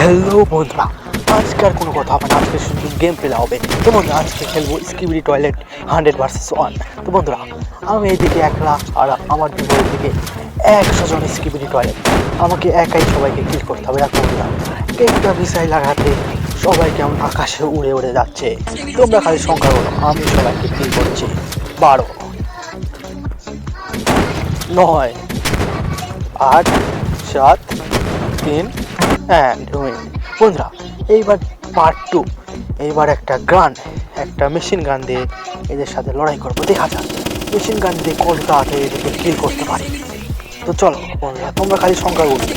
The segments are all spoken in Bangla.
হ্যালো বন্ধুরা, আজকে আর কোনো কথা হবে না, আজকে শুধু গেম প্লে হবে। তো বন্ধুরা, আজকে খেলবো স্কিবিডি টয়লেট 100 vs 1। তো বন্ধুরা, আমি এইদিকে একলা আর আমার বিপরীত দিকে 100 জন স্কিবিডি টয়লেট। আমাকে একাই সবাইকে কিল করতে হবে। দেখো বন্ধুরা, একটা মিসাইল লাগাতে সবাই কেমন আকাশে উড়ে উড়ে যাচ্ছে। তোমরা খালি সংখ্যা বলো, আমি সবাইকে কিল করছি। 12, 9, 8, 7, 3 অ্যান্ড উইন। বন্ধুরা, এইবার পার্ট 2। এইবার একটা মেশিন গান দিয়ে এদের সাথে লড়াই করবো। দেখা যাক মেশিন গান দিয়ে কত তাড়াতাড়ি এদেরকে কিল করতে পারি। তো চলো বন্ধুরা, তোমরা খালি সংখ্যা উঠবে।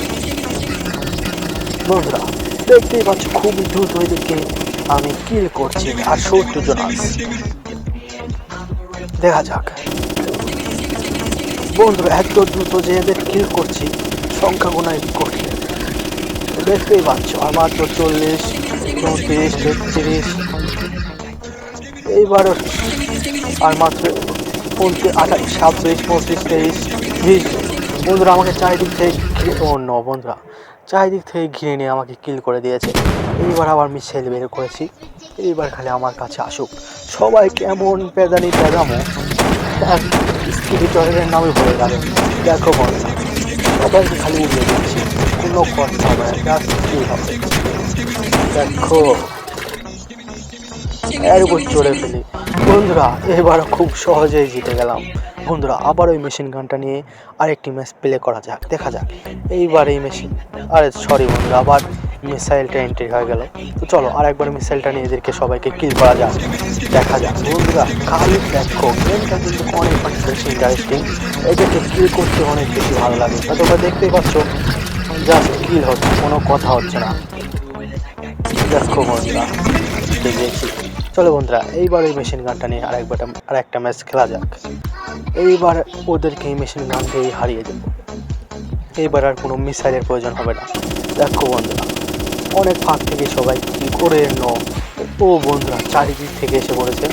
বন্ধুরা, দেখতেই পাচ্ছ খুবই দ্রুত এদেরকে আমি কিল করছি। আর 70 জন আছে। দেখা যাক বন্ধুরা, এত দ্রুত যে এদের কিল করছি, সংখ্যা গোনায় কঠিন। দেখতেই পাচ্ছ আর মাত্র 40, 34, 33। এইবার আর মাত্র 28, 26, 25, 23, 20। বন্ধুরা, আমাকে চারিদিক থেকে বন্ধুরা চারিদিক থেকে ঘিরে নিয়ে আমাকে কিল করে দিয়েছে। এইবার আবার মিসাইল বের করেছি। এইবার খালি আমার কাছে আসুক। সবাই কেমন পেদামো স্কিবি টয়লেটের নামে বলে যাবে। দেখো বন্ধুরা, সবাইকে খালি উড়িয়ে দিচ্ছি, কোনো কথা হবে না, জাস্ট কি হবে দেখো। এর উপর চড়ে ফেলি। বন্ধুরা, এবার খুব সহজেই জিতে গেলাম। বন্ধুরা, আবার ওই মেশিন গানটা নিয়ে আরেকটি ম্যাচ প্লে করা যাক। দেখা যাক এইবার এই সরি বন্ধুরা, আবার মিসাইলটা এন্ট্রি হয়ে গেল। তো চলো আরেকবার মিসাইলটা নিয়ে এদেরকে সবাইকে কিল করা যাক। দেখা যাক বন্ধুরা, খালি দেখো গেমটা কিন্তু অনেক বেশি ইন্টারেস্টিং। এদেরকে কিল করতে অনেক বেশি ভালো লাগে। তোমরা দেখতেই পাচ্ছ জাস্ট কিল হচ্ছে, কোনো কথা হচ্ছে না। দেখো বন্ধুরা, দেখছি। চলো বন্ধুরা, এইবার এই মেশিন গানটা নিয়ে আরেকটা ম্যাচ খেলা যাক। এইবার ওদেরকে এই মেশিন গান দিয়েই হারিয়ে দেব। এইবার আর কোনো মিসাইলের প্রয়োজন হবে না। দেখো বন্ধুরা, অনেক ফাঁক থেকে সবাই কি করে ও বন্ধুরা চারিদিক থেকে এসে পড়েছে।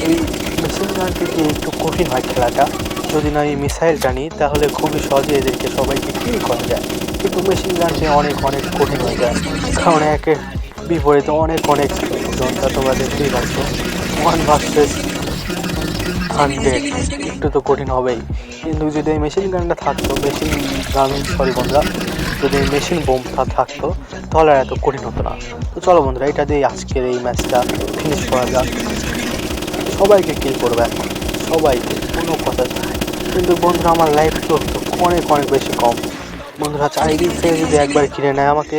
এই মেশিন গানটি দিয়ে একটু কঠিন হয় খেলাটা। যদি না এই মিসাইলটা নিই তাহলে খুবই সহজে এদেরকে সবাইকে কিল করা যায়। কিন্তু মেশিন গানটি অনেক কঠিন হয়ে যায়, কারণ একের বিপরীতে অনেক জনতা। তোমরা দেখতেই পাচ্ছ 1 vs 100, একটু তো কঠিন হবেই। কিন্তু যদি এই মেশিন গানটা থাকতো, বন্ধুরা, যদি এই মেশিন বোমটা থাকতো তাহলে আর এত কঠিন হতো না। তো চলো বন্ধুরা, এটা দিয়ে আজকের এই ম্যাচটা ফিনিশ করা যাক। সবাইকে কিল করবে এখন, সবাইকে, কোনো কথা। কিন্তু বন্ধুরা, আমার লাইফ তো অনেক বেশি কম। বন্ধুরা, চারিদিক থেকে যদি একবার কিনে নেয় আমাকে,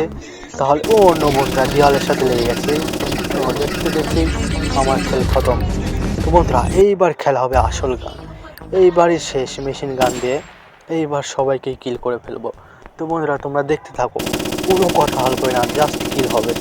তাহলে অন্য বন্ধুরা দেওয়ালের সাথে লেগে গেছে। দেখতে আমার খেল খতম। তো বন্ধুরা, এইবার খেলা হবে আসল গান। এইবারই শেষ মেশিন গান দিয়ে। এইবার সবাইকেই কিল করে ফেলবো। তো বন্ধুরা, তোমরা দেখতে থাকো, কোনো কথা হবে না, জাস্ট কিল হবে।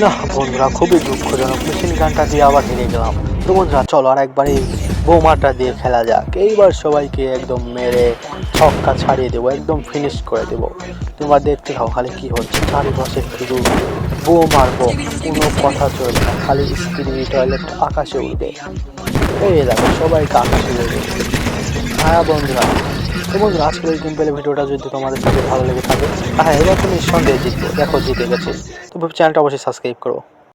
না বন্ধুরা, খুবই দুঃখজনক, মেশিন গানটা দিয়ে আবার হেরে গেলাম। তো বন্ধুরা, চলো আর একবার এই বোমাটা দিয়ে খেলা যাক। এইবার সবাইকে একদম মেরে ছক্কা ছাড়িয়ে দেবো, একদম ফিনিশ করে দেবো। তোমরা দেখতে থাও খালি কি হচ্ছে। চারিপাশে শুধু বোম আর বোম, কোনো কথা চলবে না, খালি স্কিবি টয়লেট আকাশে উঠবে। এই দেখো সবাইকে আকাশে উঠবে। হ্যাঁ বন্ধুরা, তো বন্ধুরা আজকের এই গেম প্লে ভিডিওটা যদি তোমাদের সাথে ভালো লেগে থাকে, হ্যাঁ এবার তুমি নিঃসন্দেহে জিতবে, দেখো জিতে গেছে। তো চ্যানেলটা অবশ্যই সাবস্ক্রাইব করো।